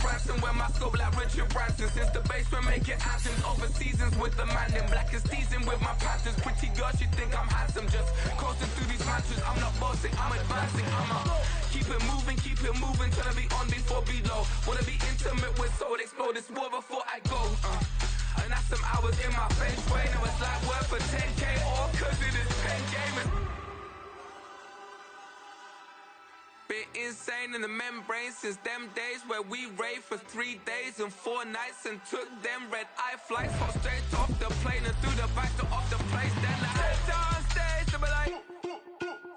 ransom when my scope like Richard Branson. Since the basement making anthems over seasons with the man in black is teasing with my patterns. Pretty girl, she think I'm handsome. Just coasting through these mantras. I'm not bossing, I'm advancing. Keep it moving, trying to be on before below. Wanna be intimate with soul, explode this war before I go. And that's some hours in my feng shui. Now it's like work for 10K, all cause it is pen gaming. Been insane in the membrane since them days where we raved for 3 days and 4 nights and took them red eye flights. Hop straight off the plane and through the back door of the place. Then I head down stage, they be like,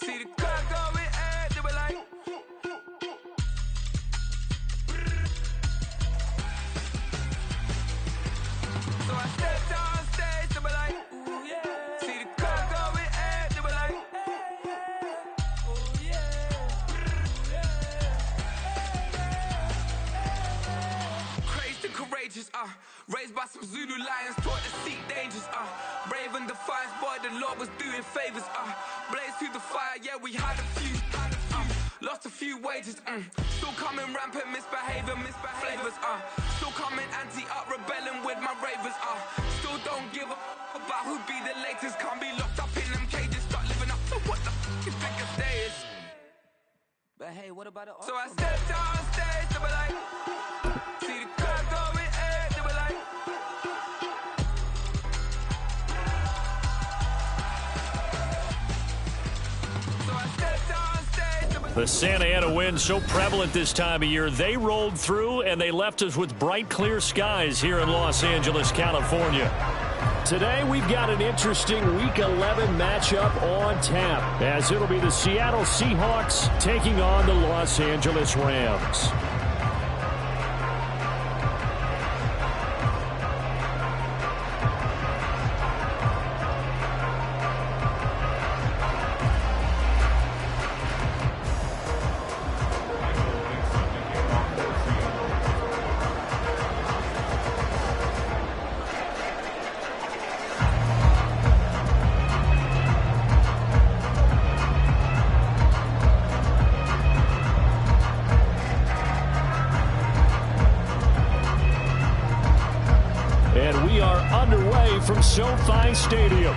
see the crowd going air, they be like. So I step down stage, they be like, ooh yeah. See the crowd going air, they be like, ooh yeah. Crazed and courageous, raised by some Zulu lions, taught to seek dangers, brave and defiant, boy, the Lord was doing favors, blaze through the fire, yeah, we had a few, lost a few wages, still coming rampant, misbehaving, flavors, still coming anti-up, rebelling with my ravers, still don't give a about who be the latest, can't be locked up in them cages, start living up to what the you think a day is. But hey, what about the so I stepped on stage, they be like, see the crowd going air, they be like. So I stepped on stage, they be like. The Santa Ana wind so prevalent this time of year, they rolled through and they left us with bright, clear skies here in Los Angeles, California. Today, we've got an interesting Week 11 matchup on tap, as it'll be the Seattle Seahawks taking on the Los Angeles Rams. From SoFi Stadium.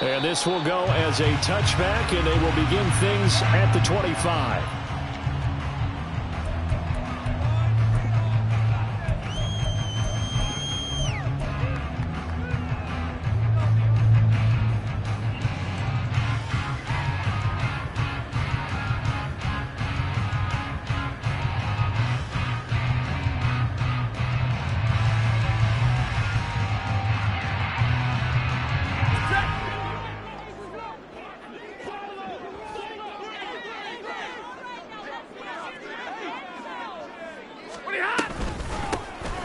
And this will go as a touchback, and they will begin things at the 25.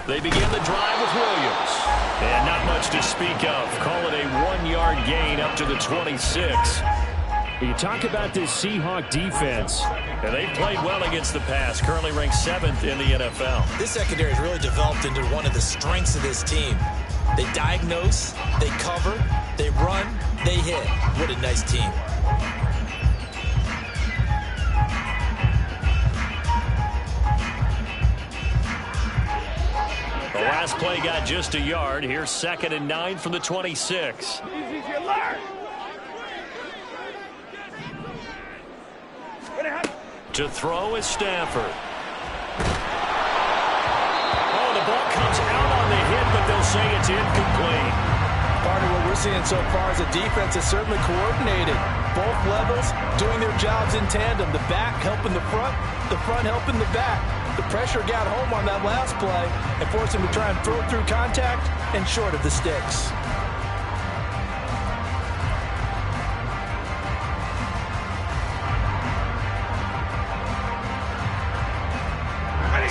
They begin the drive with Williams. And not much to speak of. Call it a 1-yard gain up to the 26. You talk about this Seahawk defense. And they've played well against the pass. Currently ranked 7th in the NFL. This secondary has really developed into one of the strengths of this team. They diagnose, they cover, they run, they hit. What a nice team. The last play got just a yard. Here's 2nd and 9 from the 26. To throw is Stafford. Oh, the ball comes out on the hit, but they'll say it's incomplete. Part of what we're seeing so far is the defense is certainly coordinated. Both levels doing their jobs in tandem. The back helping the front helping the back. The pressure got home on that last play and forced him to try and throw through contact and short of the sticks.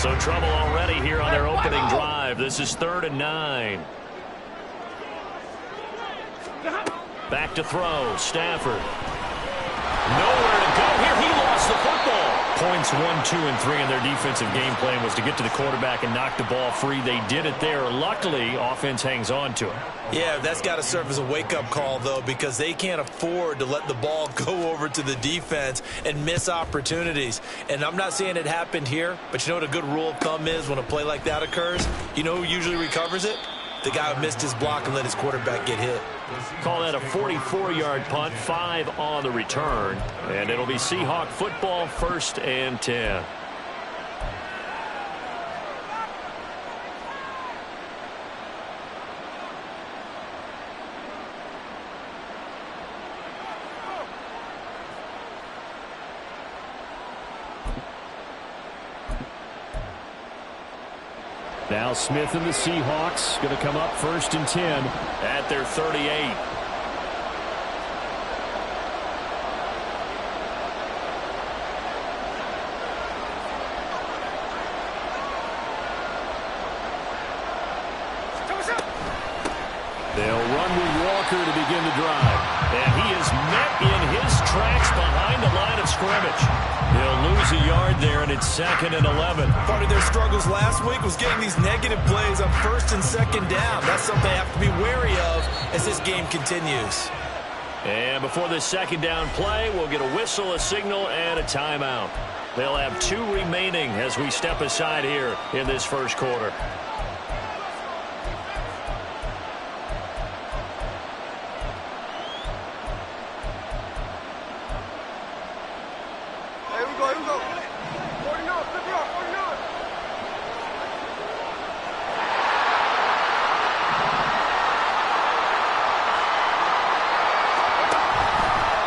So trouble already here on their opening drive. This is 3rd and 9. Back to throw. Stafford. Nowhere to go here. He lost the football. Points 1, 2, and 3 in their defensive game plan was to get to the quarterback and knock the ball free. They did it there. Luckily, offense hangs on to it. Yeah, that's got to serve as a wake-up call, though, because they can't afford to let the ball go over to the defense and miss opportunities. And I'm not saying it happened here, but you know what a good rule of thumb is when a play like that occurs? You know who usually recovers it? The guy who missed his block and let his quarterback get hit. Call that a 44-yard punt, 5 on the return. And it'll be Seahawk football, 1st and 10. Now Smith and the Seahawks going to come up 1st and 10 at their 38. They'll run with Walker to begin the drive. And he is met in his tracks behind the line of scrimmage. They'll lose a yard there, and it's 2nd and 11. Part of their struggles last week was getting these negative plays on 1st and 2nd down. That's something they have to be wary of as this game continues. And before the 2nd down play, we'll get a whistle, a signal, and a timeout. They'll have 2 remaining as we step aside here in this 1st quarter.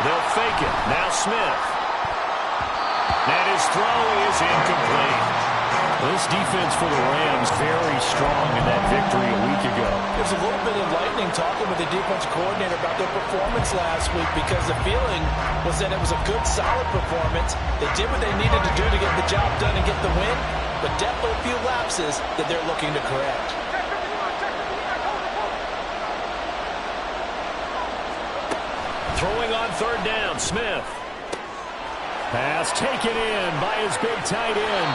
They'll fake it. Now Smith. And his throw is incomplete. This defense for the Rams very strong in that victory a week ago. It was a little bit enlightening talking with the defense coordinator about their performance last week because the feeling was that it was a good, solid performance. They did what they needed to do to get the job done and get the win, but definitely a few lapses that they're looking to correct. Throwing on 3rd down, Smith. Pass taken in by his big tight end.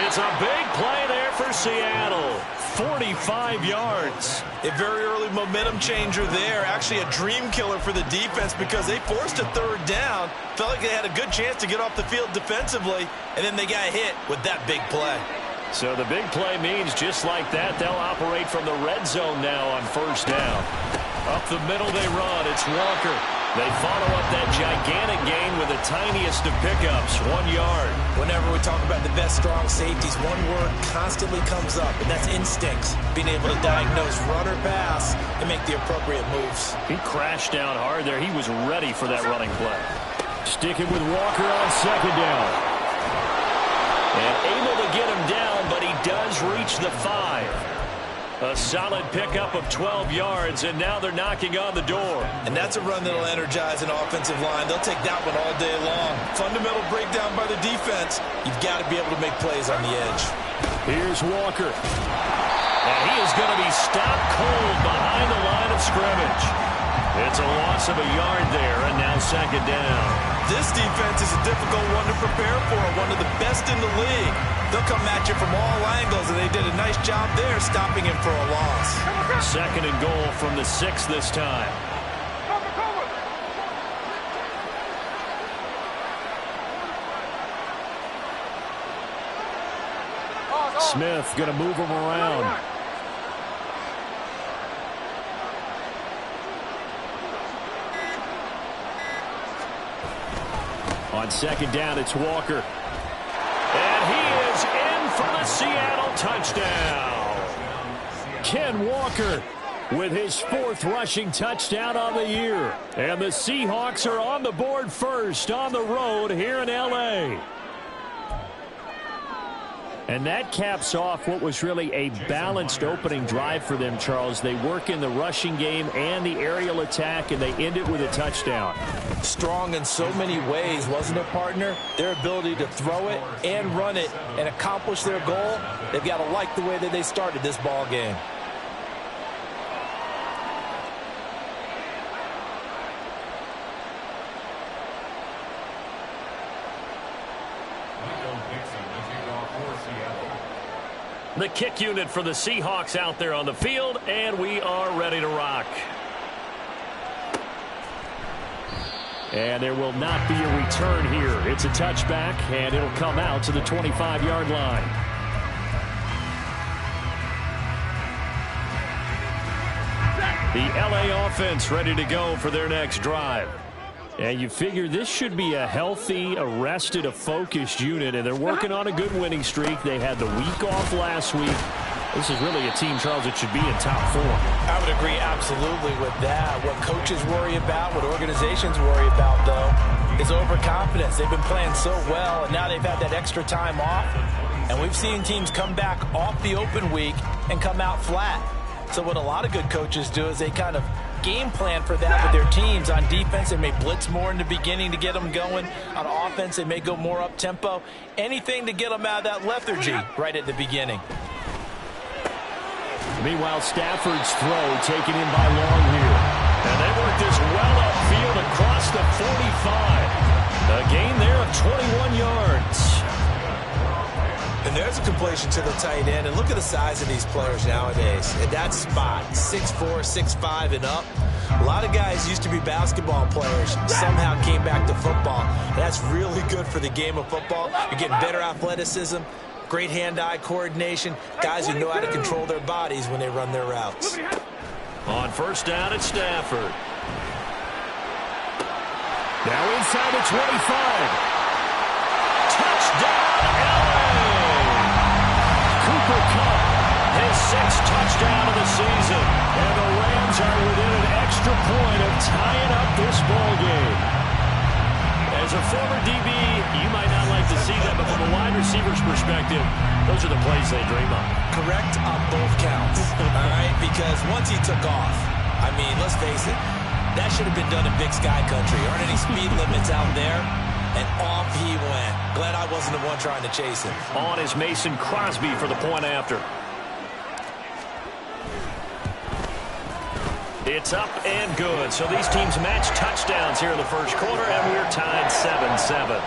It's a big play there for Seattle. 45 yards. A very early momentum changer there. Actually a dream killer for the defense because they forced a 3rd down. Felt like they had a good chance to get off the field defensively, and then they got hit with that big play. So the big play means just like that, they'll operate from the red zone now on 1st down. Up the middle they run. It's Walker. They follow up that gigantic gain with the tiniest of pickups, 1 yard. Whenever we talk about the best strong safeties, one word constantly comes up, and that's instincts. Being able to diagnose run or pass and make the appropriate moves. He crashed down hard there. He was ready for that running play. Sticking with Walker on 2nd down. And able to get him down, but he does reach the 5. A solid pickup of 12 yards, and now they're knocking on the door. And that's a run that'll energize an offensive line. They'll take that one all day long. Fundamental breakdown by the defense. You've got to be able to make plays on the edge. Here's Walker. And he is going to be stopped cold behind the line of scrimmage. It's a loss of a yard there, and now 2nd down. This defense is a difficult one to prepare for, one of the best in the league. They'll come at you from all angles, and they did a nice job there stopping him for a loss. 2nd and goal from the 6 this time. Smith going to move him around. On 2nd down, it's Walker. And he is in for the Seattle touchdown. Ken Walker with his 4th rushing touchdown on the year. And the Seahawks are on the board first on the road here in L.A. And that caps off what was really a balanced opening drive for them, Charles. They work in the rushing game and the aerial attack, and they end it with a touchdown. Strong in so many ways, wasn't it, partner? Their ability to throw it and run it and accomplish their goal, they've got to like the way that they started this ball game. The kick unit for the Seahawks out there on the field, and we are ready to rock. And there will not be a return here. It's a touchback, and it'll come out to the 25-yard line. The LA offense ready to go for their next drive. And you figure this should be a healthy, a rested, a focused unit, and they're working on a good winning streak. They had the week off last week. This is really a team, Charles, that should be in top form. I would agree absolutely with that. What coaches worry about, what organizations worry about, though, is overconfidence. They've been playing so well, and now they've had that extra time off. And we've seen teams come back off the open week and come out flat. So what a lot of good coaches do is they kind of game plan for that with their teams. On defense, they may blitz more in the beginning to get them going. On offense, they may go more up-tempo. Anything to get them out of that lethargy right at the beginning. Meanwhile, Stafford's throw taken in by Long here. And they work this well upfield across the 45. A gain there of 21 yards. And there's a completion to the tight end. And look at the size of these players nowadays. At that spot, 6'4", 6'5", and up. A lot of guys used to be basketball players, somehow came back to football. And that's really good for the game of football. You're getting better athleticism, great hand-eye coordination, guys who know how to control their bodies when they run their routes. On first down, it's Stafford. Now inside the 25. Touchdown, LA! Cooper Kupp, his 6th touchdown of the season. And the Rams are within an extra point of tying up this ball game. As a former DB, you might not like to see that, but from a wide receiver's perspective, those are the plays they dream of. Correct on both counts, all right? Because once he took off, I mean, let's face it, that should have been done in Big Sky Country. Aren't any speed limits out there? And off he went. Glad I wasn't the one trying to chase him. On is Mason Crosby for the point after. It's up and good. So these teams match touchdowns here in the first quarter, and we're tied 7-7.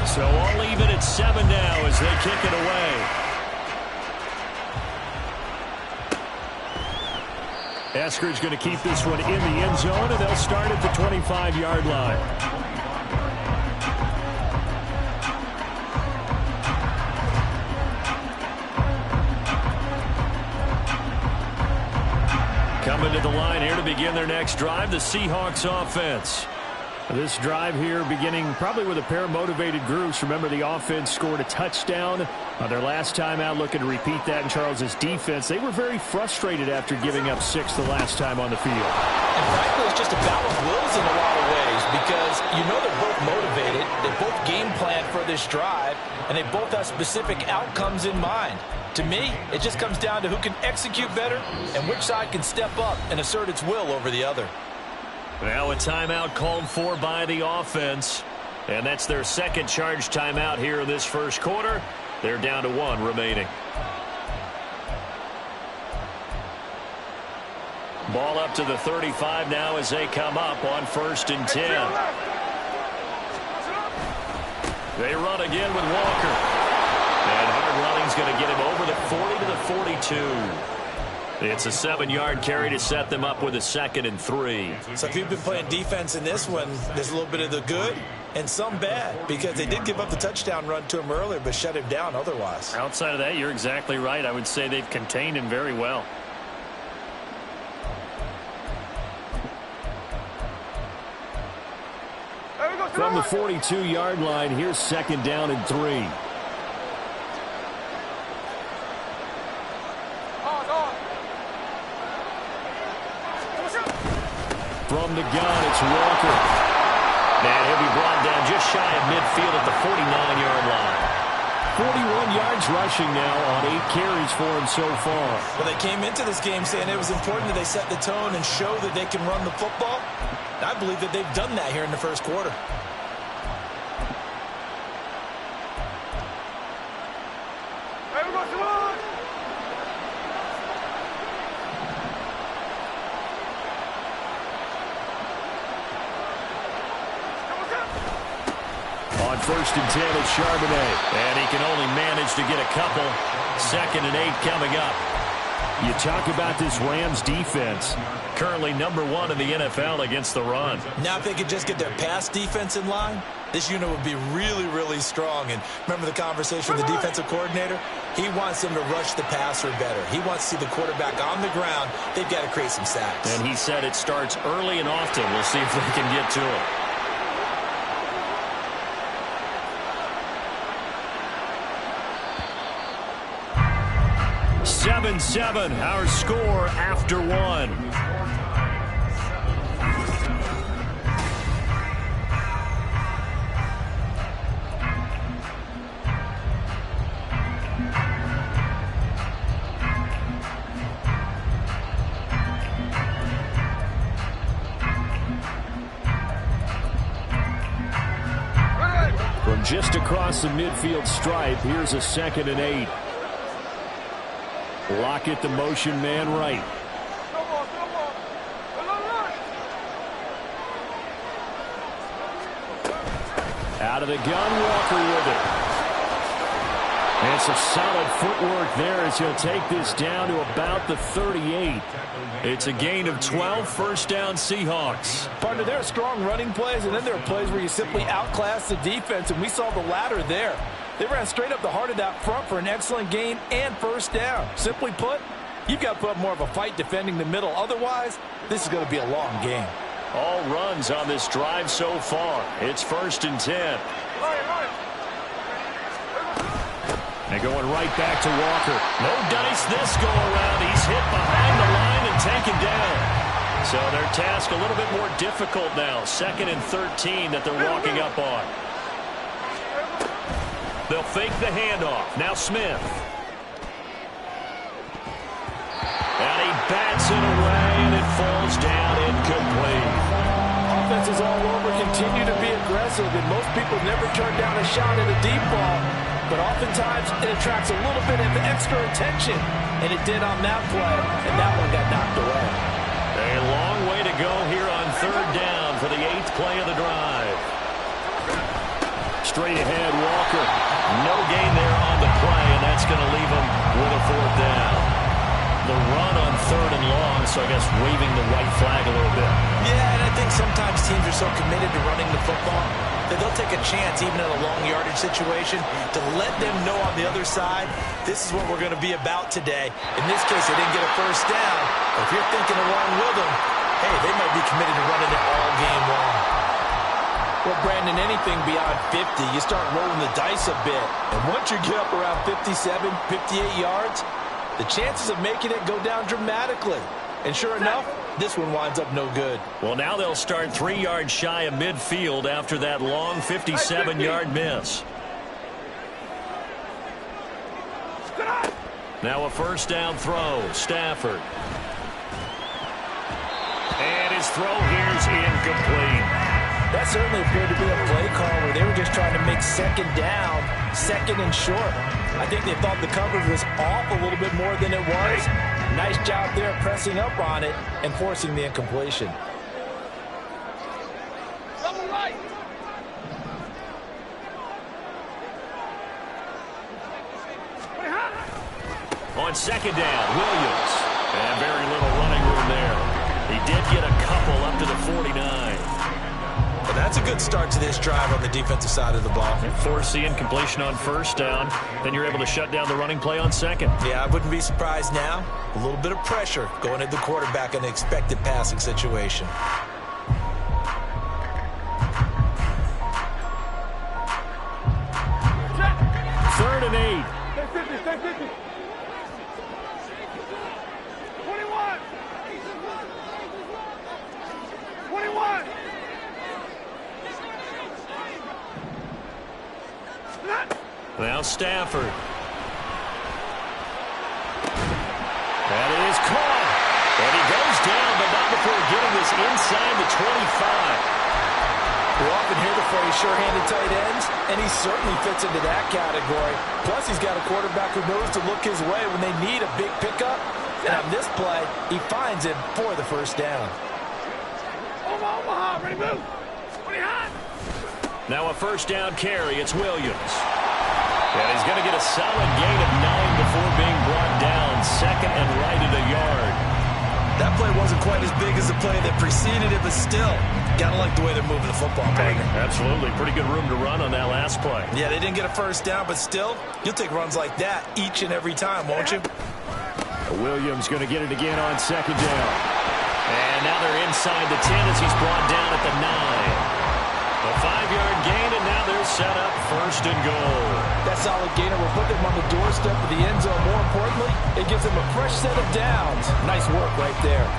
So all even at 7 now as they kick it away. Eskridge going to keep this one in the end zone, and they'll start at the 25-yard line. Coming to the line here to begin their next drive, the Seahawks offense. This drive here beginning probably with a pair of motivated groups. Remember, the offense scored a touchdown on their last time out, looking to repeat that in Charles's defense. They were very frustrated after giving up 6 the last time on the field. And frankly, it's just a battle of wills in a lot of ways because you know they're both motivated. They both game plan for this drive, and they both have specific outcomes in mind. To me, it just comes down to who can execute better and which side can step up and assert its will over the other. Now a timeout called for by the offense. And that's their second charge timeout here in this first quarter. They're down to 1 remaining. Ball up to the 35 now as they come up on 1st and 10. They run again with Walker. And hard running's going to get him over the 40 to the 42. It's a 7-yard carry to set them up with a 2nd and 3. So if you've been playing defense in this one, there's a little bit of the good and some bad because they did give up the touchdown run to him earlier but shut him down otherwise. Outside of that, you're exactly right. I would say they've contained him very well. From the 42-yard line, here's 2nd down and 3. From the gun, it's Walker. And he'll be brought down just shy of midfield at the 49-yard line. 41 yards rushing now on 8 carries for him so far. Well, they came into this game saying it was important that they set the tone and show that they can run the football. I believe that they've done that here in the first quarter. first and 10 at Charbonnet. And he can only manage to get a couple. 2nd and 8 coming up. You talk about this Rams defense. Currently number 1 in the NFL against the run. Now if they could just get their pass defense in line, this unit would be really, really strong. And remember the conversation with the defensive coordinator? He wants them to rush the passer better. He wants to see the quarterback on the ground. They've got to create some sacks. And he said it starts early and often. We'll see if they can get to it. 7-7, our score after 1. From just across the midfield stripe, here's a 2nd and 8. Lockett, the motion man right. Out of the gun, Walker with it. And some solid footwork there as he'll take this down to about the 38. It's a gain of 12, first down Seahawks. Partner, there are strong running plays, and then there are plays where you simply outclass the defense, and we saw the latter there. They ran straight up the heart of that front for an excellent gain and first down. Simply put, you've got to put up more of a fight defending the middle. Otherwise, this is going to be a long game. All runs on this drive so far. It's 1st and 10. And going right back to Walker. No dice this go around. He's hit behind the line and taken down. So their task a little bit more difficult now. 2nd and 13 that they're walking up on. They'll fake the handoff. Now Smith. And he bats it away, and it falls down incomplete. Offenses all over continue to be aggressive, and most people never turn down a shot at a deep ball. But oftentimes, it attracts a little bit of extra attention, and it did on that play, and that one got knocked away. A long way to go here on 3rd down for the 8th play of the drive. Straight ahead, Walker. No gain there on the play, and that's going to leave him with a 4th down. The run on 3rd and long, so I guess waving the white flag a little bit. Yeah, and I think sometimes teams are so committed to running the football that they'll take a chance, even in a long yardage situation, to let them know on the other side, this is what we're going to be about today. In this case, they didn't get a first down, but if you're thinking along with them, hey, they might be committed to running it all game long. Well, Brandon, anything beyond 50, you start rolling the dice a bit. And once you get up around 57, 58 yards, the chances of making it go down dramatically. And sure enough, this one winds up no good. Well, now they'll start 3 yards shy of midfield after that long 57-yard miss. Now a first down throw. Stafford. And his throw here's incomplete. That certainly appeared to be a play call where they were just trying to make 2nd down, 2nd and short. I think they thought the coverage was off a little bit more than it was. Nice job there pressing up on it and forcing the incompletion. On 2nd down, Williams. And very little running room there. He did get a couple up to the 49. Well, that's a good start to this drive on the defensive side of the ball. Force the incompletion on 1st down. Then you're able to shut down the running play on 2nd. Yeah, I wouldn't be surprised now. A little bit of pressure going at the quarterback in an expected passing situation. Third and 8. Stay 50. 21. 21. Now Stafford. That is caught. And he goes down, but not before getting this inside the 25. We often hear the phrase sure-handed tight ends, and he certainly fits into that category. Plus, he's got a quarterback who knows to look his way when they need a big pickup. And on this play, he finds him for the first down. Omaha, ready, move. Now a first down carry. It's Williams. And he's going to get a solid gain of 9 before being brought down. Second and right at a yard. That play wasn't quite as big as the play that preceded it, but still, got to like the way they're moving the football, partner. Absolutely. Pretty good room to run on that last play. Yeah, they didn't get a first down, but still, you'll take runs like that each and every time, won't you? Williams going to get it again on second down. And now they're inside the 10 as he's brought down at the 9. A 5-yard gain, and now they're set up first and goal. That solid gainer will put them on the doorstep of the end zone. More importantly, it gives them a fresh set of downs. Nice work right there.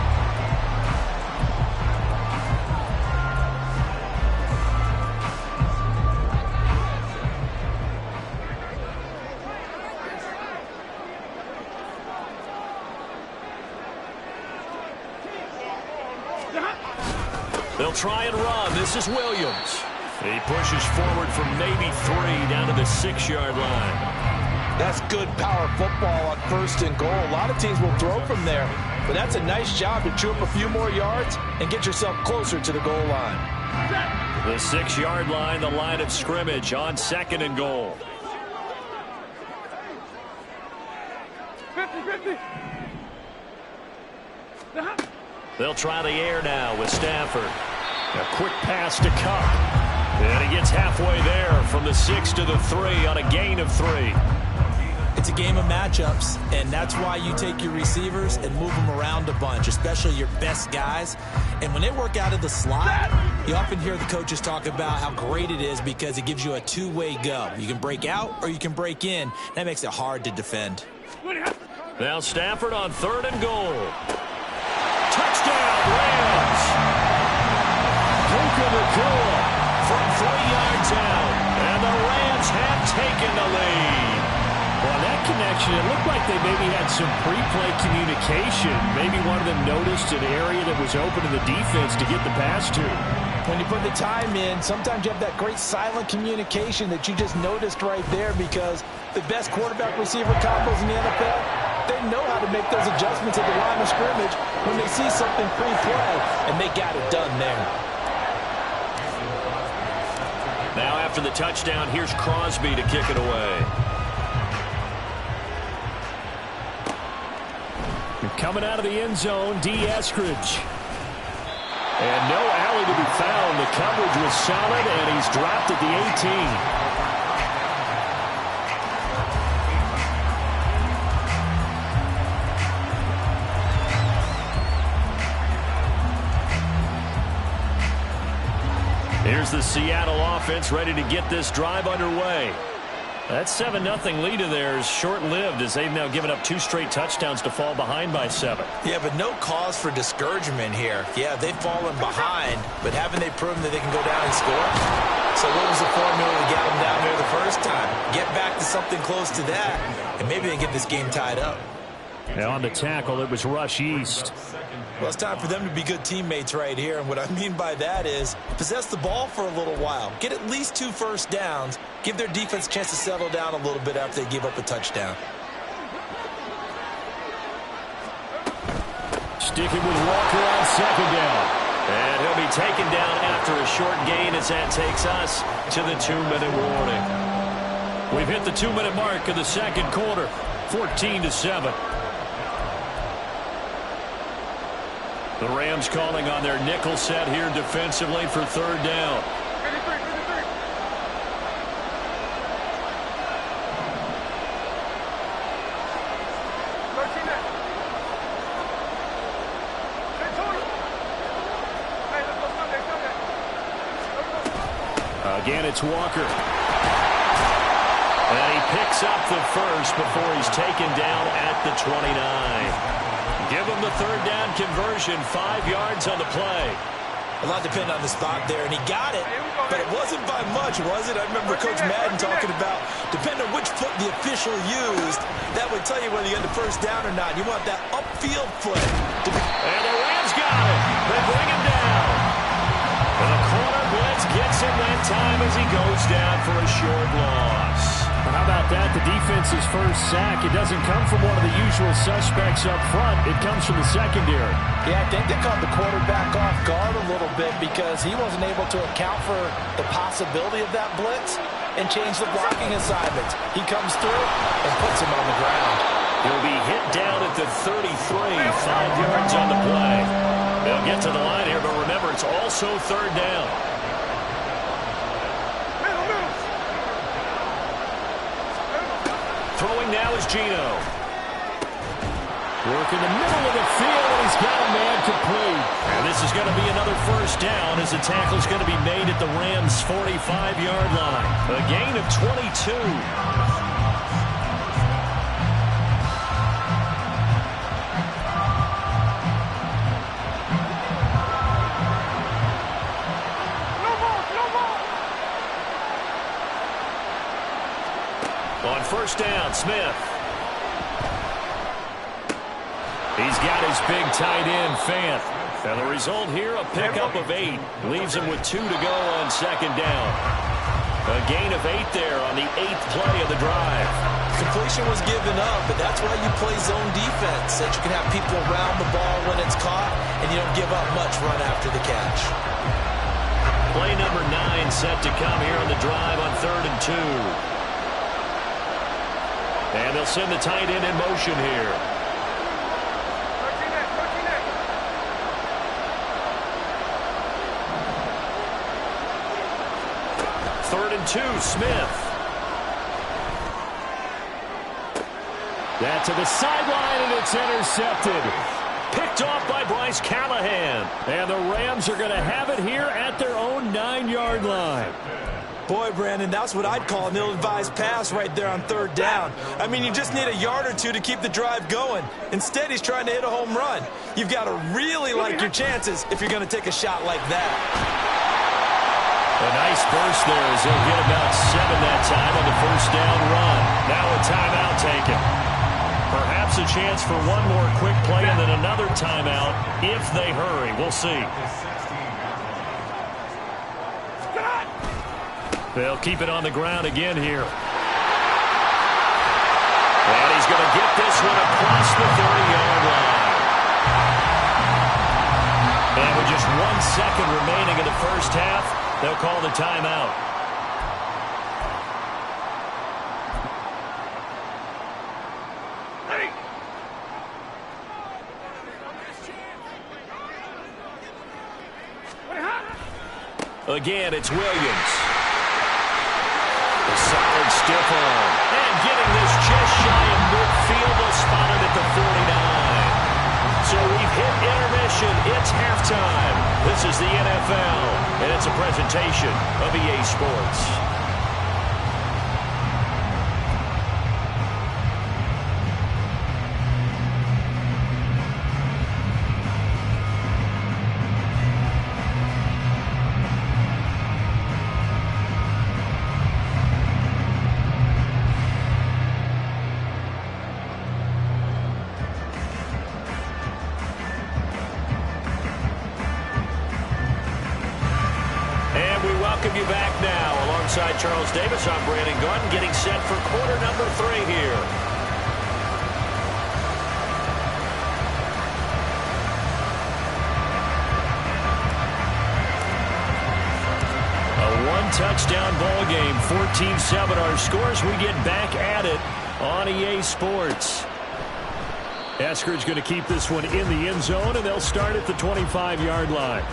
They'll try and run. This is Williams. He pushes forward from maybe 3 down to the 6-yard line. That's good power football on first and goal. A lot of teams will throw from there, but that's a nice job to chew up a few more yards and get yourself closer to the goal line. The 6-yard line, the line of scrimmage on second and goal. 50-50. They'll try the air now with Stafford. A quick pass to Kupp. And he gets halfway there from the 6 to the 3 on a gain of 3. It's a game of matchups, and that's why you take your receivers and move them around a bunch, especially your best guys. And when they work out of the slot, you often hear the coaches talk about how great it is because it gives you a two-way go. You can break out or you can break in. That makes it hard to defend. Now Stafford on third and goal. Touchdown, Rams! Puka Nacua from 3 yards out, and the Rams have taken the lead. Well, that connection, it looked like they maybe had some pre-play communication. Maybe one of them noticed an area that was open to the defense to get the pass to. When you put the time in, sometimes you have that great silent communication that you just noticed right there because the best quarterback-receiver combos in the NFL, they know how to make those adjustments at the line of scrimmage when they see something pre-play, and they got it done there. Now after the touchdown, here's Crosby to kick it away. Coming out of the end zone, D. Eskridge. And no alley to be found. The coverage was solid, and he's dropped at the 18. Here's the Seattle offense ready to get this drive underway. That 7-0 lead of theirs short-lived as they've now given up 2 straight touchdowns to fall behind by 7. Yeah, but no cause for discouragement here. Yeah, they've fallen behind, but haven't they proven that they can go down and score? So what was the formula to get them down there the first time? Get back to something close to that, and maybe they get this game tied up. And on the tackle, it was Rush East. Well, it's time for them to be good teammates right here, and what I mean by that is possess the ball for a little while. Get at least 2 first downs. Give their defense a chance to settle down a little bit after they give up a touchdown. Sticking with Walker on second down. And he'll be taken down after a short gain as that takes us to the 2-minute warning. We've hit the 2-minute mark of the second quarter, 14-7. The Rams calling on their nickel set here defensively for third down. 53. Again, it's Walker. And he picks up the first before he's taken down at the 29. Give him the third down conversion, 5 yards on the play. A lot depended on the spot there, and he got it, but it wasn't by much, was it? I remember Coach Madden talking about, depending on which foot the official used, that would tell you whether you had the first down or not. You want that upfield foot. And the Rams got it. They bring him down. And the corner blitz gets him that time as he goes down for a short loss. How about that? The defense's first sack. It doesn't come from one of the usual suspects up front. It comes from the secondary. Yeah, I think they caught the quarterback off guard a little bit because he wasn't able to account for the possibility of that blitz and change the blocking assignments. He comes through and puts him on the ground. He'll be hit down at the 33, 5 yards on the play. They'll get to the line here, but remember, it's also third down. Throwing now is Geno. Work in the middle of the field, and he's got a man complete. And this is going to be another first down as the tackle's going to be made at the Rams' 45-yard line. A gain of 22. First down, Smith. He's got his big tight end, Fant. And the result here, a pickup of 8. Leaves him with 2 to go on second down. A gain of 8 there on the 8th play of the drive. Completion was given up, but that's why you play zone defense, that you can have people around the ball when it's caught, and you don't give up much run after the catch. Play number 9 set to come here on the drive on 3rd and 2. And they'll send the tight end in motion here. Third and 2, Smith. That to the sideline, and it's intercepted. Picked off by Bryce Callahan. And the Rams are going to have it here at their own 9-yard line. Boy, Brandon, that's what I'd call an ill-advised pass right there on 3rd down. I mean, you just need a yard or 2 to keep the drive going. Instead, he's trying to hit a home run. You've got to really like your chances if you're going to take a shot like that. A nice burst there as they'll get about 7 that time on the first down run. Now a timeout taken. Perhaps a chance for one more quick play and then another timeout if they hurry. We'll see. They'll keep it on the ground again here. And he's going to get this one across the 30-yard line. And with just 1 second remaining in the first half, they'll call the timeout. Again, it's Williams. A solid stiff arm. And getting this just shy of midfield, they'll spot it at the 49. So we've hit intermission. It's halftime. This is the NFL, and it's a presentation of EA Sports. Welcome you back now. Alongside Charles Davis, I'm Brandon Gaudin, getting set for quarter number 3 here. A one-touchdown ball game, 14-7 our scores. We get back at it on EA Sports. Eskridge going to keep this one in the end zone, and they'll start at the 25-yard line.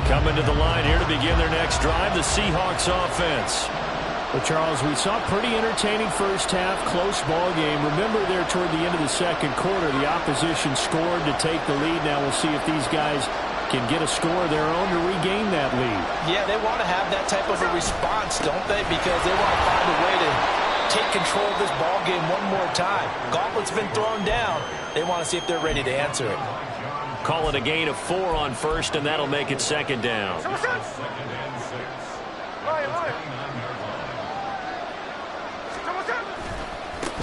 Coming to the line here to begin their next drive, the Seahawks offense. Well, Charles, we saw a pretty entertaining first half, close ball game. Remember there toward the end of the second quarter, the opposition scored to take the lead. Now we'll see if these guys can get a score of their own to regain that lead. Yeah, they want to have that type of a response, don't they? Because they want to find a way to take control of this ball game one more time. Gauntlet's been thrown down. They want to see if they're ready to answer it. Call it a gain of 4 on first, and that'll make it second down.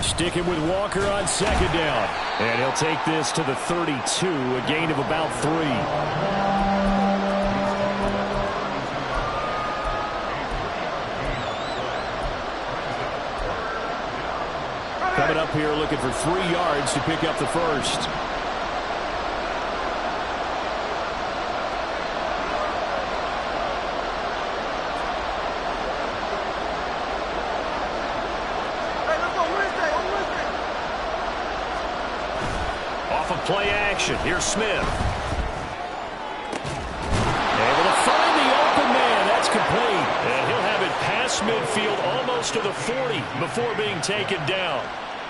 Sticking with Walker on second down. And he'll take this to the 32, a gain of about 3. up here looking for 3 yards to pick up the first. Off of play action, here's Smith. Able to find the open man. That's complete. And he'll have it past midfield almost to the 40 before being taken down.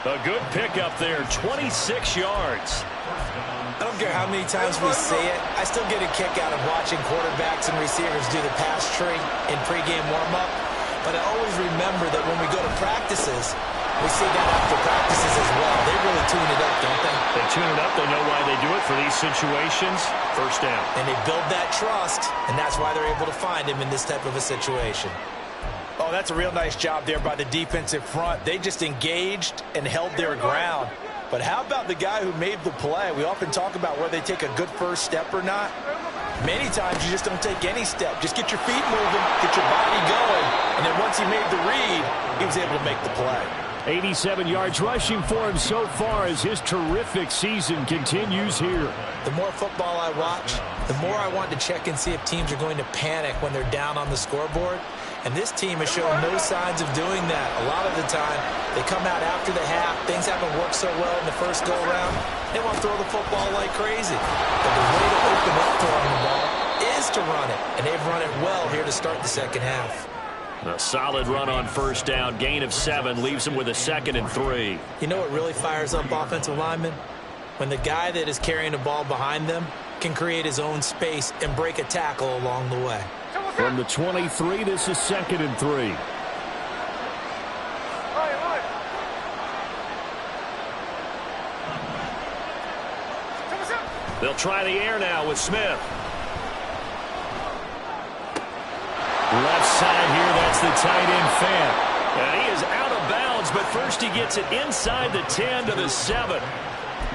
A good pickup there, 26 yards. I don't care how many times we see it, I still get a kick out of watching quarterbacks and receivers do the pass tree in pregame warm-up. But I always remember that when we go to practices, we see that after practices as well. They really tune it up, don't they? They tune it up. They know why they do it for these situations. First down. And they build that trust, and that's why they're able to find him in this type of a situation. Oh, that's a real nice job there by the defensive front. They just engaged and held their ground. But how about the guy who made the play? We often talk about whether they take a good first step or not. Many times you just don't take any step. Just get your feet moving, get your body going, and then once he made the read, he was able to make the play. 87 yards rushing for him so far as his terrific season continues here. The more football I watch, the more I want to check and see if teams are going to panic when they're down on the scoreboard. And this team has shown no signs of doing that. A lot of the time, they come out after the half. Things haven't worked so well in the first go-around. They want to throw the football like crazy. But the way to open up throwing the ball is to run it. And they've run it well here to start the second half. A solid run on first down. Gain of 7 leaves him with a 2nd and 3. You know what really fires up offensive linemen? When the guy that is carrying the ball behind them can create his own space and break a tackle along the way. From the 23, this is 2nd and 3. They'll try the air now with Smith. Left side here, that's the tight end Fant. And he is out of bounds, but first he gets it inside the 10 to the 7.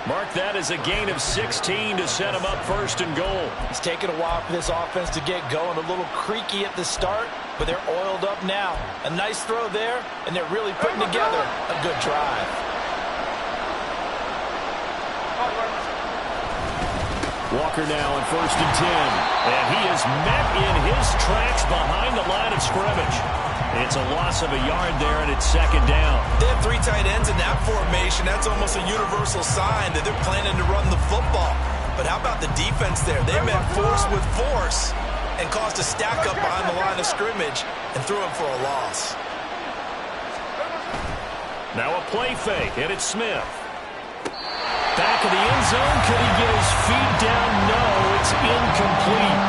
Mark that as a gain of 16 to set him up 1st and goal. It's taken a while for this offense to get going. A little creaky at the start, but they're oiled up now. A nice throw there, and they're really putting together a good drive. Walker now on 1st and 10. And he is met in his tracks behind the line of scrimmage. It's a loss of a yard there, and it's 2nd down. They have 3 tight ends in that formation. That's almost a universal sign that they're planning to run the football. But how about the defense there? They met force with force and caused a stack up behind the line of scrimmage and threw him for a loss. Now a play fake, and it's Smith. Back of the end zone. Could he get his feet down? No, it's incomplete.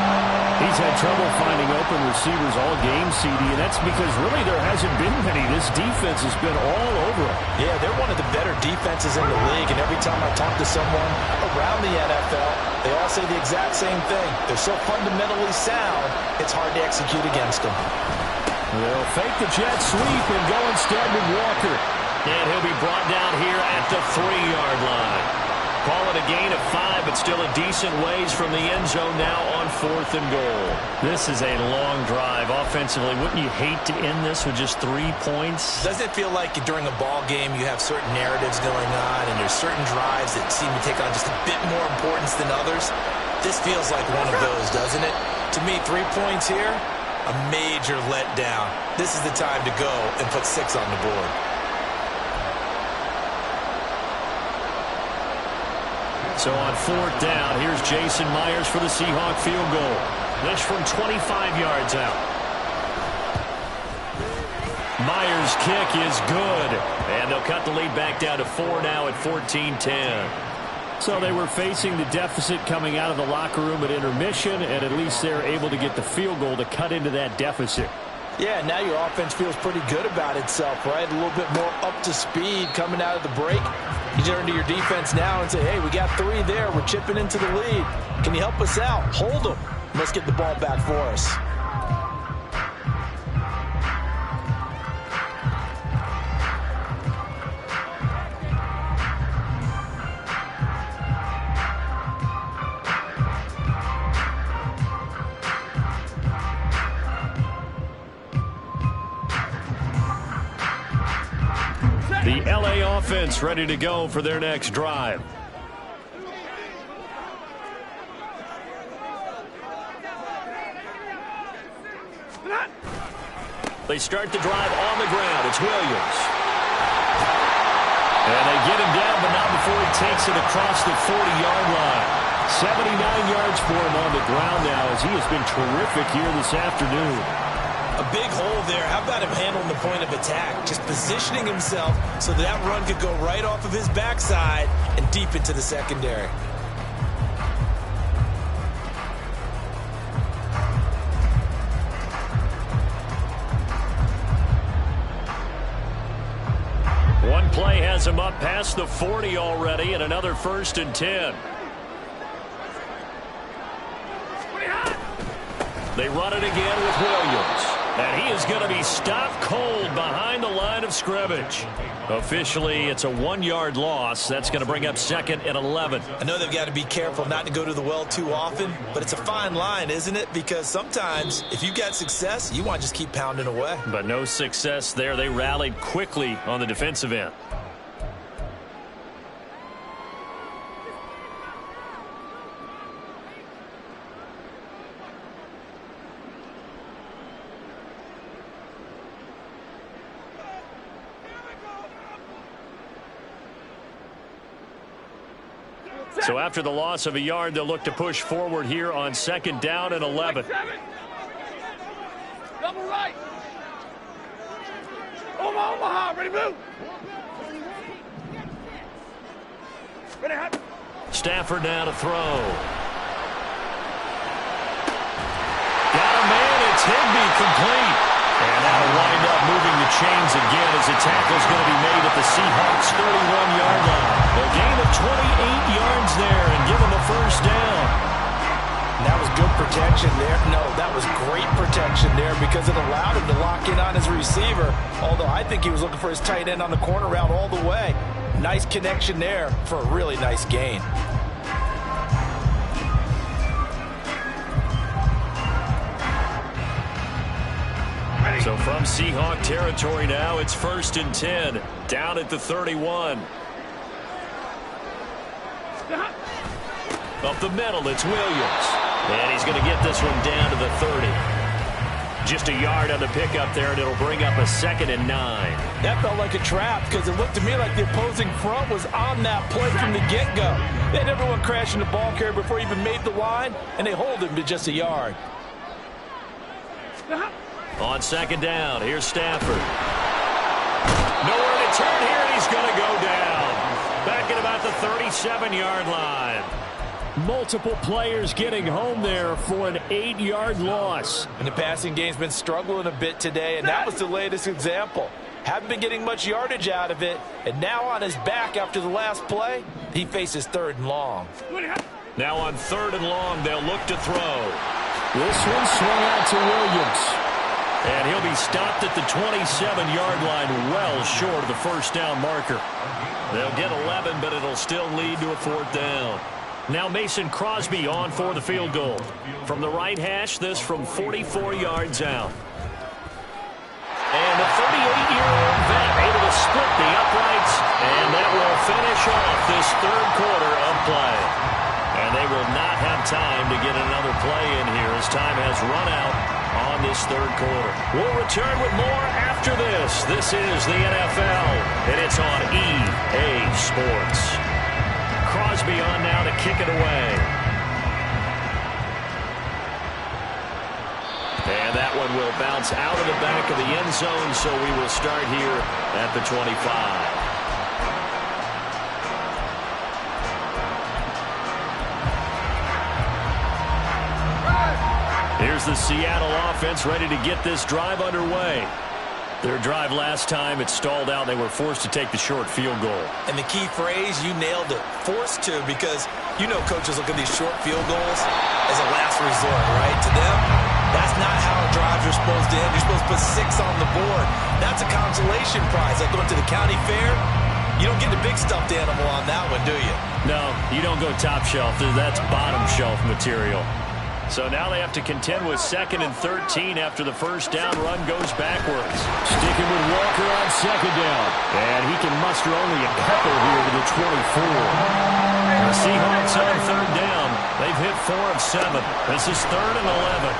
He's had trouble finding open receivers all game, CD, and that's because really there hasn't been many. This defense has been all over him. Yeah, they're one of the better defenses in the league, and every time I talk to someone around the NFL, they all say the exact same thing. They're so fundamentally sound, it's hard to execute against them. They'll fake the jet sweep and go instead with Walker. And he'll be brought down here at the 3-yard line. Call it a gain of 5, but still a decent ways from the end zone now on 4th and goal. This is a long drive offensively. Wouldn't you hate to end this with just 3 points? Doesn't it feel like during a ball game you have certain narratives going on and there's certain drives that seem to take on just a bit more importance than others? This feels like one of those, doesn't it? To me, 3 points here, a major letdown. This is the time to go and put 6 on the board. So on 4th down, here's Jason Myers for the Seahawk field goal. This from 25 yards out. Myers' kick is good. And they'll cut the lead back down to 4 now at 14-10. So they were facing the deficit coming out of the locker room at intermission, and at least they're able to get the field goal to cut into that deficit. Yeah, now your offense feels pretty good about itself, right? A little bit more up to speed coming out of the break. You turn to your defense now and say, hey, we got 3 there. We're chipping into the lead. Can you help us out? Hold them. Let's get the ball back for us. The LA One-play offense ready to go for their next drive. They start the drive on the ground. It's Williams. And they get him down, but not before he takes it across the 40-yard line. 79 yards for him on the ground now, as he has been terrific here this afternoon. A big hole there. How about him handling the point of attack? Just positioning himself so that run could go right off of his backside and deep into the secondary. One play has him up past the 40 already, and another 1st and 10. They run it again with Williams. And he is going to be stopped cold behind the line of scrimmage. Officially, it's a 1-yard loss. That's going to bring up 2nd and 11. I know they've got to be careful not to go to the well too often, but it's a fine line, isn't it? Because sometimes if you've got success, you want to just keep pounding away. But no success there. They rallied quickly on the defensive end. So after the loss of a yard, they'll look to push forward here on 2nd down and 11. Double right. Omaha, ready move. Ready hot. Stafford now to throw. Got a man, it's Higbee, complete. And that'll wind up moving the chains again as the tackle's going to be made at the Seahawks' 31-yard line. A gain of 28 yards there and give them a 1st down. That was good protection there. No, that was great protection there because it allowed him to lock in on his receiver, although I think he was looking for his tight end on the corner route all the way. Nice connection there for a really nice gain. So from Seahawk territory now, it's 1st and 10, down at the 31. Up the middle, it's Williams. And he's going to get this one down to the 30. Just a yard on the pickup there, and it'll bring up a 2nd and 9. That felt like a trap because it looked to me like the opposing front was on that play from the get-go. They had everyone crashing the ball carrier before he even made the line, and they hold him to just a yard. On 2nd down, here's Stafford. Nowhere to turn here, and he's going to go down. Back at about the 37-yard line. Multiple players getting home there for an 8-yard loss. And the passing game's been struggling a bit today, and that was the latest example. Haven't been getting much yardage out of it, and now on his back after the last play, he faces 3rd and long. Now on 3rd and long, they'll look to throw. This one swung out to Williams. And he'll be stopped at the 27-yard line, well short of the 1st down marker. They'll get 11, but it'll still lead to a 4th down. Now Mason Crosby on for the field goal. From the right hash, this from 44 yards out. And the 38-year-old vet able to split the uprights, and that will finish off this 3rd quarter of play. And they will not have time to get another play in here as time has run out on this 3rd quarter. We'll return with more after this. This is the NFL, and it's on EA Sports. Crosby on now to kick it away. And that one will bounce out of the back of the end zone, so we will start here at the 25. Here's the Seattle offense ready to get this drive underway. Their drive last time, it stalled out. They were forced to take the short field goal. And the key phrase, you nailed it, forced to, because you know coaches look at these short field goals as a last resort, right? To them, that's not how drives are supposed to end. You're supposed to put 6 on the board. That's a consolation prize. Like going to the county fair, you don't get the big stuffed animal on that one, do you? No, you don't go top shelf. That's bottom shelf material. So now they have to contend with 2nd and 13 after the first down run goes backwards. Sticking with Walker on 2nd down. And he can muster only a couple here to the 24. The Seahawks on 3rd down. They've hit 4 of 7. This is 3rd and 11.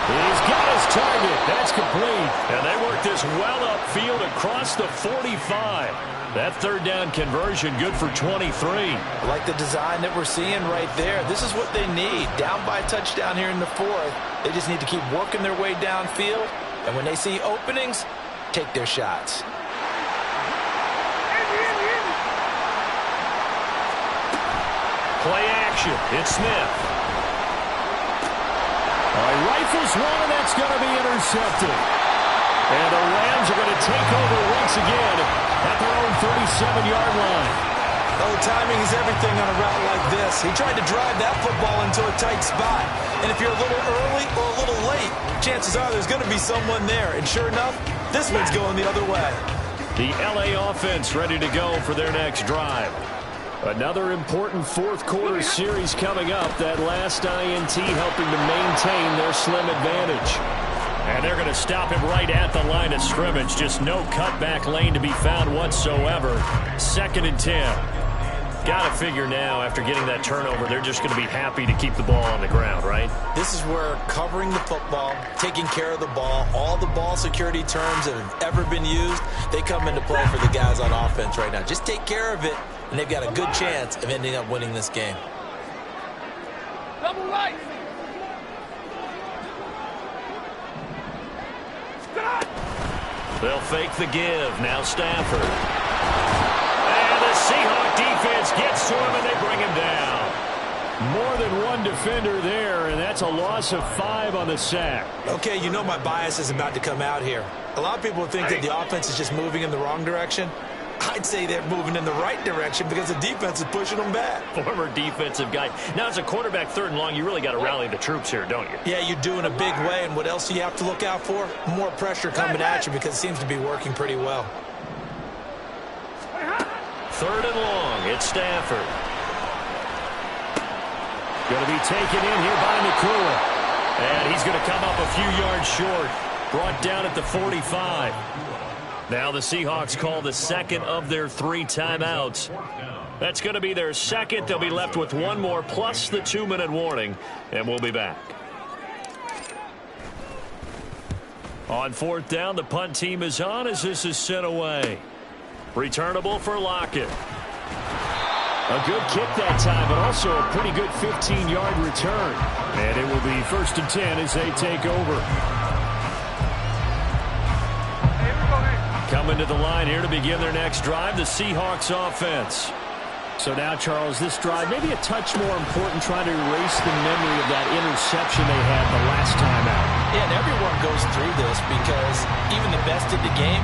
He's got his target. That's complete. And they work this well upfield across the 45. That 3rd down conversion good for 23. I like the design that we're seeing right there. This is what they need. Down by a touchdown here in the 4th. They just need to keep working their way downfield. And when they see openings, take their shots. Play action. It's Smith. Rifles one, and that's going to be intercepted. And the Rams are going to take over once again at their own 37-yard line. Oh, timing is everything on a route like this. He tried to drive that football into a tight spot. And if you're a little early or a little late, chances are there's going to be someone there. And sure enough, this one's going the other way. The LA offense ready to go for their next drive. Another important 4th quarter series coming up. That last INT helping to maintain their slim advantage. And they're going to stop him right at the line of scrimmage. Just no cutback lane to be found whatsoever. 2nd and 10. Got to figure now, after getting that turnover, they're just going to be happy to keep the ball on the ground, right? This is where covering the football, taking care of the ball, all the ball security terms that have ever been used, they come into play for the guys on offense right now. Just take care of it, and they've got a good chance of ending up winning this game. Double right. They'll fake the give. Now Stafford. And the Seahawk defense gets to him, and they bring him down. More than one defender there, and that's a loss of 5 on the sack. Okay, you know my bias is about to come out here. A lot of people think that the offense is just moving in the wrong direction. I'd say they're moving in the right direction because the defense is pushing them back. Former defensive guy. Now, as a quarterback 3rd and long, you really got to rally the troops here, don't you? Yeah, you do in a big way, and what else do you have to look out for? More pressure coming at you because it seems to be working pretty well. 3rd and long. It's Stafford. Going to be taken in here by Nakua. And he's going to come up a few yards short. Brought down at the 45. Now the Seahawks call the 2nd of their 3 timeouts. That's going to be their 2nd. They'll be left with 1 more plus the 2-minute warning, and we'll be back. On 4th down, the punt team is on as this is sent away. Returnable for Lockett. A good kick that time, but also a pretty good 15-yard return. And it will be 1st and 10 as they take over. Coming to the line here to begin their next drive, the Seahawks offense. So now, Charles, this drive maybe a touch more important, trying to erase the memory of that interception they had the last time out. Yeah, and everyone goes through this because even the best in the game,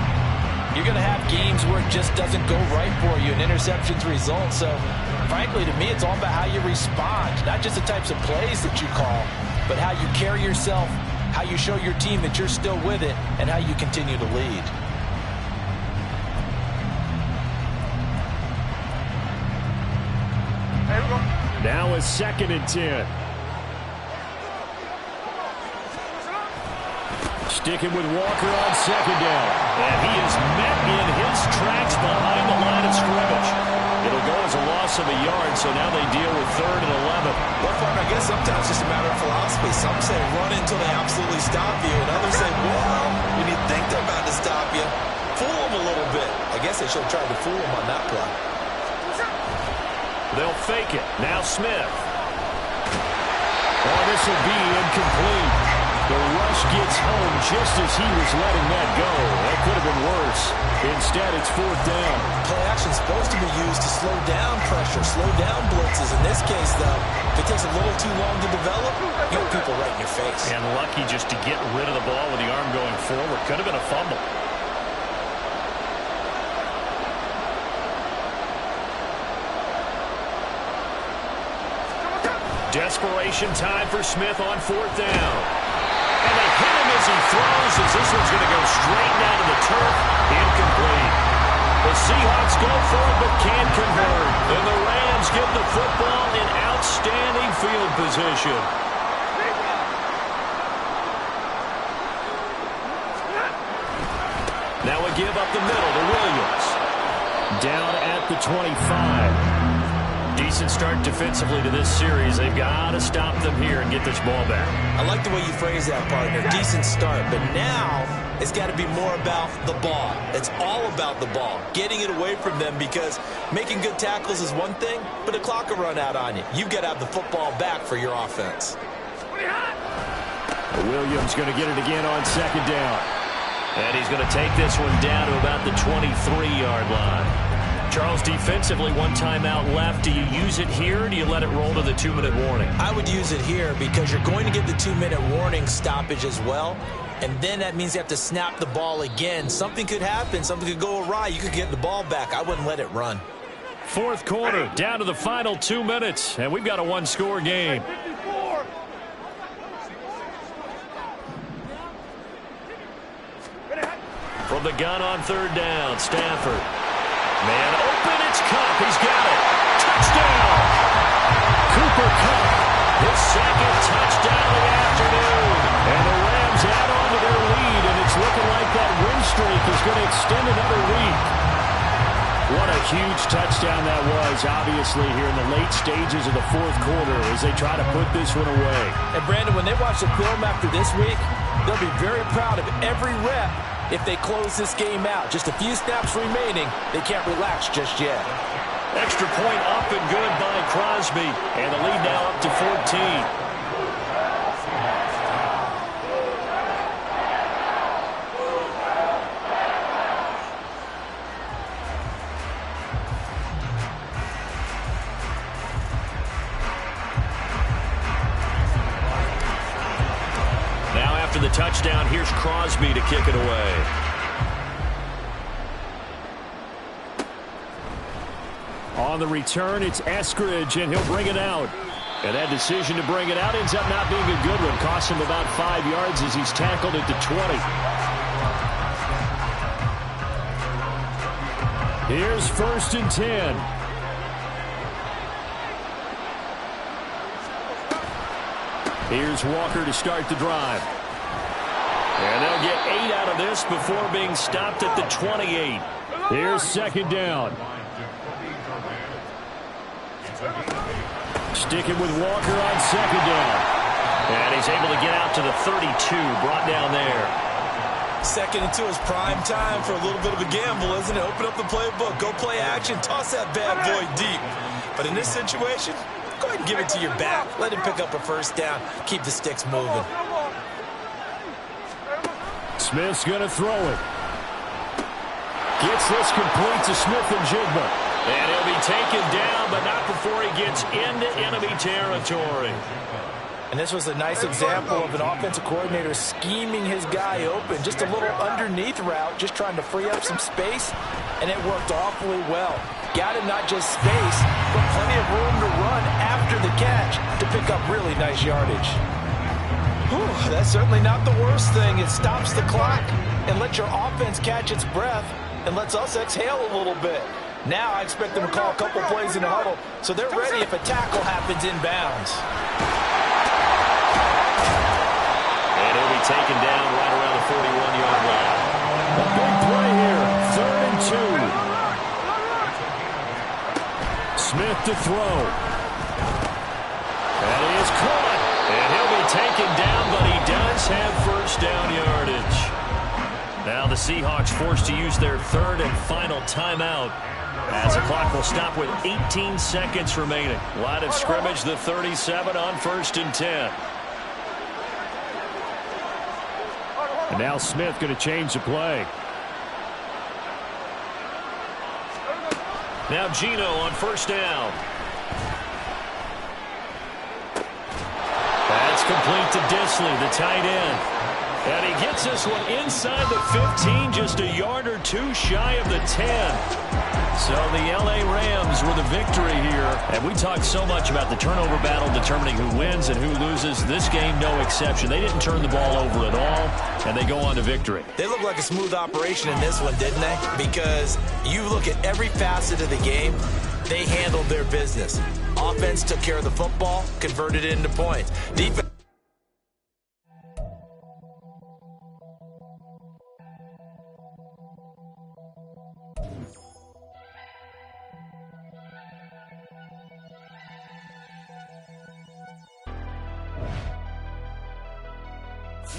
you're going to have games where it just doesn't go right for you, and interceptions result. So, frankly, to me, it's all about how you respond, not just the types of plays that you call, but how you carry yourself, how you show your team that you're still with it, and how you continue to lead. Now a 2nd and 10. Sticking with Walker on 2nd down. And he is met in his tracks behind the line of scrimmage. It'll go as a loss of a yard, so now they deal with 3rd and 11. Well, I guess sometimes it's just a matter of philosophy. Some say run until they absolutely stop you, and others say, well, when you think they're about to stop you, fool them a little bit. I guess they should have tried to fool them on that play. They'll fake it. Now Smith. Oh, this will be incomplete. The rush gets home just as he was letting that go. That could have been worse. Instead, it's 4th down. Play action is supposed to be used to slow down pressure, slow down blitzes. In this case, though, if it takes a little too long to develop, you have people right in your face. And lucky just to get rid of the ball with the arm going forward. Could have been a fumble. Desperation time for Smith on 4th down. And they hit him as he throws, as this one's going to go straight down to the turf. Incomplete. The Seahawks go for it but can't convert. And the Rams get the football in outstanding field position. Now a give up the middle to Williams. Down at the 25. Decent start defensively to this series. They've got to stop them here and get this ball back. I like the way you phrase that, partner. Decent start. But now it's got to be more about the ball. It's all about the ball. Getting it away from them, because making good tackles is one thing, but the clock will run out on you. You've got to have the football back for your offense. Williams going to get it again on second down. And he's going to take this one down to about the 23-yard line. Charles, defensively, one timeout left. Do you use it here, or do you let it roll to the 2-minute warning? I would use it here because you're going to get the 2-minute warning stoppage as well. And then that means you have to snap the ball again. Something could happen. Something could go awry. You could get the ball back. I wouldn't let it run. Fourth quarter, down to the final 2 minutes, and we've got a one-score game. From the gun on third down, Stafford. Man open, it's Kupp. He's got it. Touchdown! Cooper Kupp, his second touchdown of the afternoon. And the Rams add on to their lead, and it's looking like that win streak is going to extend another week. What a huge touchdown that was, obviously, here in the late stages of the fourth quarter as they try to put this one away. And, Brandon, when they watch the film after this week, they'll be very proud of every rep. If they close this game out, just a few snaps remaining, they can't relax just yet. Extra point up and good by Crosby. And the lead now up to 14. After the touchdown, here's Crosby to kick it away. On the return, it's Eskridge, and he'll bring it out. And that decision to bring it out ends up not being a good one. Cost him about 5 yards as he's tackled at the 20. Here's 1st and 10. Here's Walker to start the drive. And they'll get 8 out of this before being stopped at the 28. Here's second down. Sticking with Walker on second down. And he's able to get out to the 32, brought down there. 2nd and 2 is prime time for a little bit of a gamble, isn't it? Open up the playbook, go play action, toss that bad boy deep. But in this situation, go ahead and give it to your back. Let him pick up a first down. Keep the sticks moving. Smith's going to throw it. Gets this complete to Smith-Njigba. And he'll be taken down, but not before he gets into enemy territory. And this was a nice example of an offensive coordinator scheming his guy open. Just a little underneath route, just trying to free up some space, and it worked awfully well. Got him not just space, but plenty of room to run after the catch to pick up really nice yardage. Whew, that's certainly not the worst thing. It stops the clock and lets your offense catch its breath and lets us exhale a little bit. Now I expect them to call a couple plays in the huddle so they're ready if a tackle happens inbounds. And he'll be taken down right around the 41-yard line. A big play here, 3rd and 2. Smith to throw. And he is caught. And he'll be taken down, but he does have first down yardage. Now the Seahawks forced to use their 3rd and final timeout as the clock will stop with 18 seconds remaining. Line of scrimmage, the 37 on 1st and 10. And now Smith going to change the play. Now Geno on 1st down. That's complete to Disley, the tight end. And he gets this one inside the 15, just a yard or two shy of the 10. So the L.A. Rams with a victory here. And we talked so much about the turnover battle determining who wins and who loses. This game, no exception. They didn't turn the ball over at all, and they go on to victory. They look like a smooth operation in this one, didn't they? Because you look at every facet of the game, they handled their business. Offense took care of the football, converted it into points. Defense.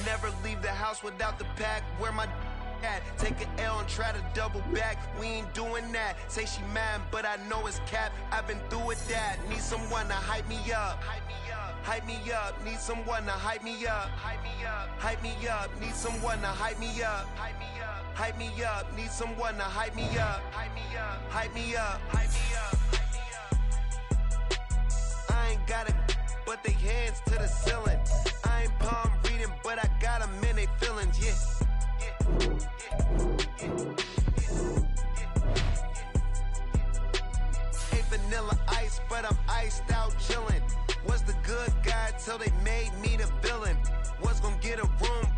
Never leave the house without the pack. Where my at? Take an L and try to double back. We ain't doing that. Say she mad, but I know it's cap. I've been through with that. Need someone to hype me up. Hype me up. Hype me up. Need someone to hype me up. Hype me up. Hype me up. Need someone to hype me up. Hype me up. Hype me up. Need someone to hype me up. Hype me up. Hype me up. Hype me up. Hype me up. I ain't got it, but they hands to the ceiling. I ain't palm reading, but I got them in they feelings, yeah. Ain't vanilla ice, but I'm iced out chillin'. Was the good guy till they made me the villain. Was gonna get a room,